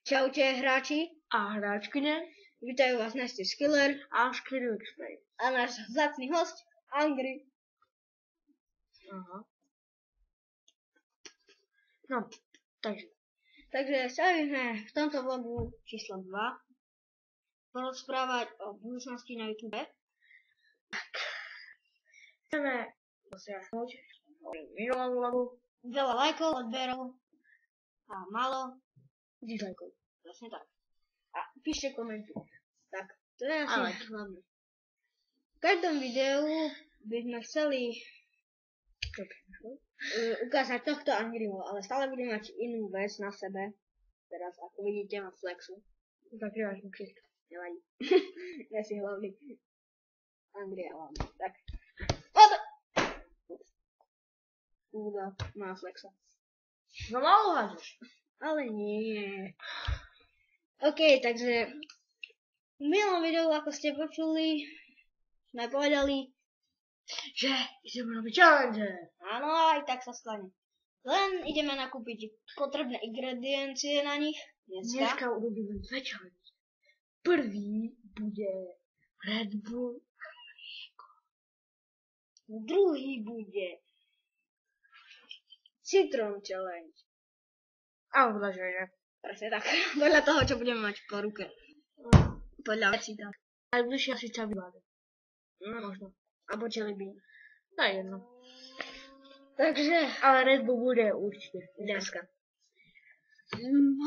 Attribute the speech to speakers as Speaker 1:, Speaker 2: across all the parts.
Speaker 1: Čaute hráči
Speaker 2: a hráčkyne.
Speaker 1: Vítajú vás Nasty Skiller
Speaker 2: a Skillxplay.
Speaker 1: A náš vzácny host Angry.
Speaker 2: Aha. No,
Speaker 1: Takže sa budeme v tomto vlogu číslo 2 porozprávať o budúcnosti na YouTube.
Speaker 2: Tak. Chceme dosiahnuť minulom vlogu
Speaker 1: veľa lajkov, odberov a málo
Speaker 2: dislajkov.
Speaker 1: Vlastne tak. A píšte komenty. Tak, to je asi hlavné. V každom videu by sme chceli ukázať tohto Angryho, ale stále budem mať inú vec na sebe. Teraz, ako vidíte, mám flexu.
Speaker 2: Zakrývaš mi ksicht.
Speaker 1: Nevadí. Ja si hlavný Angry a hlavný. Tak. Uda, má flexa.
Speaker 2: No malo hádeš.
Speaker 1: Ale nie. OK, takže v minulom videu, ako ste počuli, sme povedali,
Speaker 2: že ideme robiť challenge.
Speaker 1: Áno, aj tak sa stane. Len ideme nakúpiť potrebné ingrediencie na nich.
Speaker 2: Dneska urobíme dve challenge. Prvý bude Red Bull.
Speaker 1: Druhý bude Citron Challenge.
Speaker 2: A podľa že je.
Speaker 1: Presne tak. Podľa toho, čo budeme mať po ruke. Podľa veci tak.
Speaker 2: Najbližšia si čabibáde.
Speaker 1: No, možno. Abo čelibín.
Speaker 2: To je jedno.
Speaker 1: Takže,
Speaker 2: ale Red Bull bude určite.
Speaker 1: Dneska.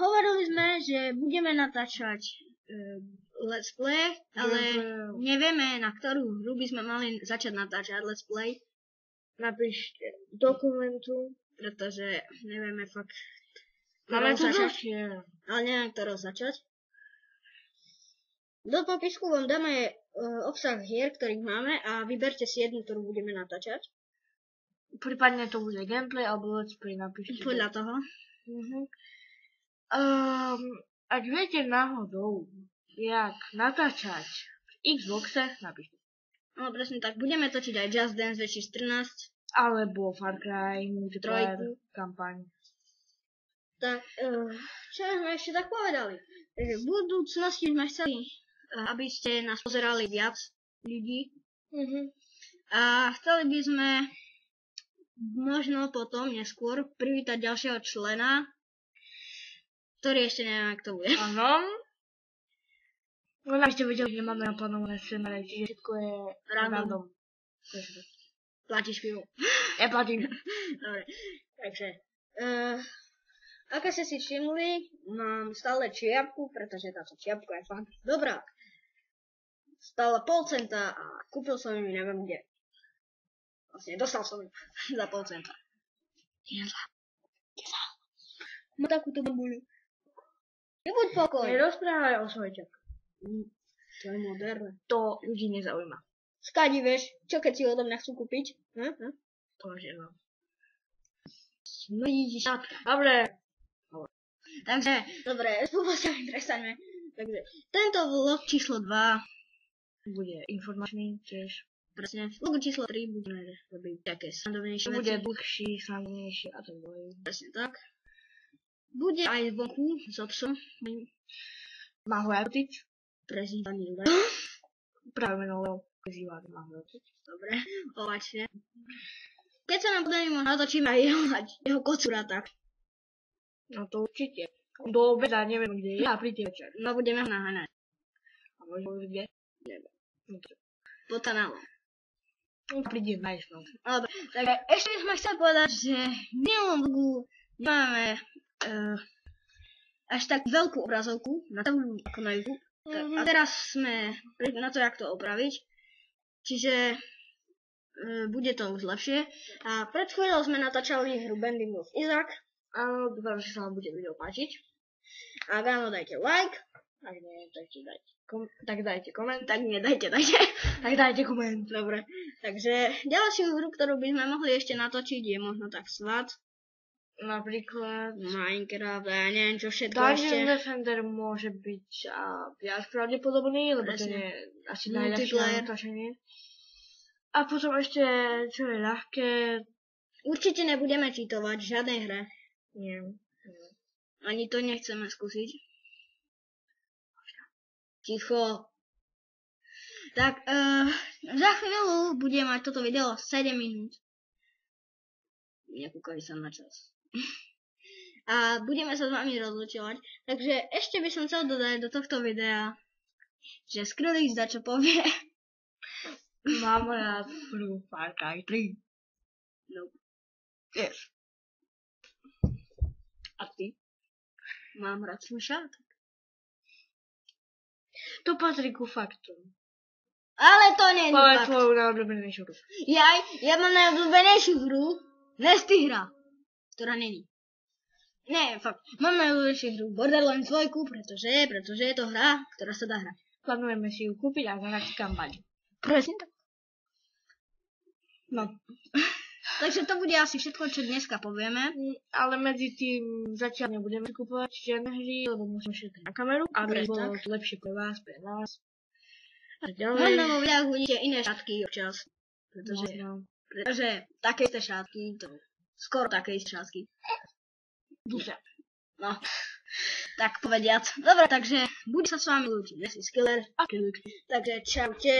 Speaker 1: Hovorili sme, že budeme natáčať let's play, ale nevieme, na ktorú hru by sme mali začať natáčať let's play.
Speaker 2: Napíšte do komentu,
Speaker 1: pretože nevieme fakt,
Speaker 2: máme to
Speaker 1: začať. Ale neviem, ktorou začať. Do popisku vám dáme obsah hier, ktorých máme a vyberte si jednu, ktorú budeme natáčať.
Speaker 2: Prípadne to bude gameplay alebo let's play, napíšte.
Speaker 1: Podľa toho.
Speaker 2: Ak viete náhodou, jak natáčať v Xboxe, napíšte.
Speaker 1: No presne tak, budeme točiť aj Just Dance 2013.
Speaker 2: Alebo Far Cry, multiplayer, kampaň.
Speaker 1: Tak, čo sme ešte tak povedali? V budúcnosti sme chceli, aby ste nás pozerali viac ľudí. A chceli by sme možno potom, neskôr, privítať ďalšieho člena, ktorý ešte neviem, ak to bude.
Speaker 2: Áno. No aby ste vedeli, že máme naplánované scenáre, čiže všetko je random.
Speaker 1: Platíš pivo?
Speaker 2: Ja platím.
Speaker 1: Dobre, takže ako ste si všimli, mám stále čiapku, pretože táto čiapka je fakt dobrá. Stála 0,5 centa a kúpil som ju neviem kde. Vlastne dostal som ju za 0,5 centa. Má takúto babuľu. Nebuď pokoj.
Speaker 2: Nerozprávaj o svojej čiapke.
Speaker 1: To je moderné.
Speaker 2: To ľudí nezaujíma.
Speaker 1: Skádi, vieš, čo keď si ho odo mňa chcú kúpiť?
Speaker 2: To že no.
Speaker 1: Smrdí šatka.
Speaker 2: Dobre.
Speaker 1: Takže, dobre, prestaňme. Takže, tento vlog číslo 2
Speaker 2: bude informačný tiež.
Speaker 1: Presne. Vlog číslo 3 budeme robiť také srandovnejšie veci.
Speaker 2: Bude dlhší, srandovnejší a tak ďalej.
Speaker 1: Presne tak. Bude aj vonku s obsom.
Speaker 2: Má ho aj totiť.
Speaker 1: Prezývaný Leo.
Speaker 2: Práve meno Leo. Prezývaný má ho totiť.
Speaker 1: Dobre, opačne. Keď sa nám podarí, možno natočíme aj jeho kocúra tak.
Speaker 2: No to určite. Do obeda neviem kde je a príďte večer.
Speaker 1: No budeme ho naháňať.
Speaker 2: A možno už kde? Neviem.
Speaker 1: Po kanále.
Speaker 2: No príde nájsť no.
Speaker 1: Dobre, takže ešte sme chceli povedať, že v minulom vlogu nemáme až tak veľkú obrazovku na tomu ako na YouTube. A teraz sme na to, jak to opraviť. Čiže bude to už lepšie. A pred chvíľou sme natáčali hru Bending of Isaac.
Speaker 2: Áno, dúfam, že sa vám bude video páčiť.
Speaker 1: Ak áno, dajte like.
Speaker 2: Ak nie, tak dajte koment.
Speaker 1: Tak nie, dajte.
Speaker 2: Tak dajte koment.
Speaker 1: Dobre. Takže ďalšiu hru, ktorú by sme mohli ešte natočiť, je možno tak SWAT.
Speaker 2: Napríklad
Speaker 1: Minecraft a ja neviem čo všetko
Speaker 2: Dungeon Defender môže byť viac pravdepodobný, lebo to je asi najľahšie natočenie. A potom ešte, čo je ľahké...
Speaker 1: Určite nebudeme čítovať v žiadnej hre.
Speaker 2: Nie.
Speaker 1: Ani to nechceme skúsiť. Ticho. Tak, za chvíľu bude mať toto video 7 minút. Nekúkali sa na čas. A budeme sa s vami rozlučovať. Takže ešte by som chcel dodať do tohto videa, že Skrillex dačo povie.
Speaker 2: Mám rád Far Cry 3.
Speaker 1: No.
Speaker 2: Yes. A ty?
Speaker 1: Mám rád slušátok.
Speaker 2: To patrí ku faktu.
Speaker 1: Ale to nie je
Speaker 2: Povedz
Speaker 1: fakt.
Speaker 2: tvoju najobľúbenejšiu hru.
Speaker 1: Ja mám najobľúbenejšiu hru. Nesty hra. Ktorá není. Nie, fakt. Mám najobľúbenejšiu hru Borderlands 2, pretože je to hra, ktorá sa dá hrať.
Speaker 2: Plánujeme si ju kúpiť a zahrať kampaň.
Speaker 1: Presne tak.
Speaker 2: No.
Speaker 1: Takže to bude asi všetko, čo dneska povieme.
Speaker 2: Ale medzi tým zatiaľ nebudeme kupovať žiadne hry, lebo musíme šetriť na kameru, aby bolo to lepšie pre vás, pre nás. A ďalej.
Speaker 1: Možno vo videách uvidíte iné šátky občas. Pretože také isté šátky, to skoro také isté šátky.
Speaker 2: Dusia.
Speaker 1: No, tak povediac. Dobre, takže bude sa s vami lúčiť. Ja si Skiller.
Speaker 2: A Skiller.
Speaker 1: Takže čaute.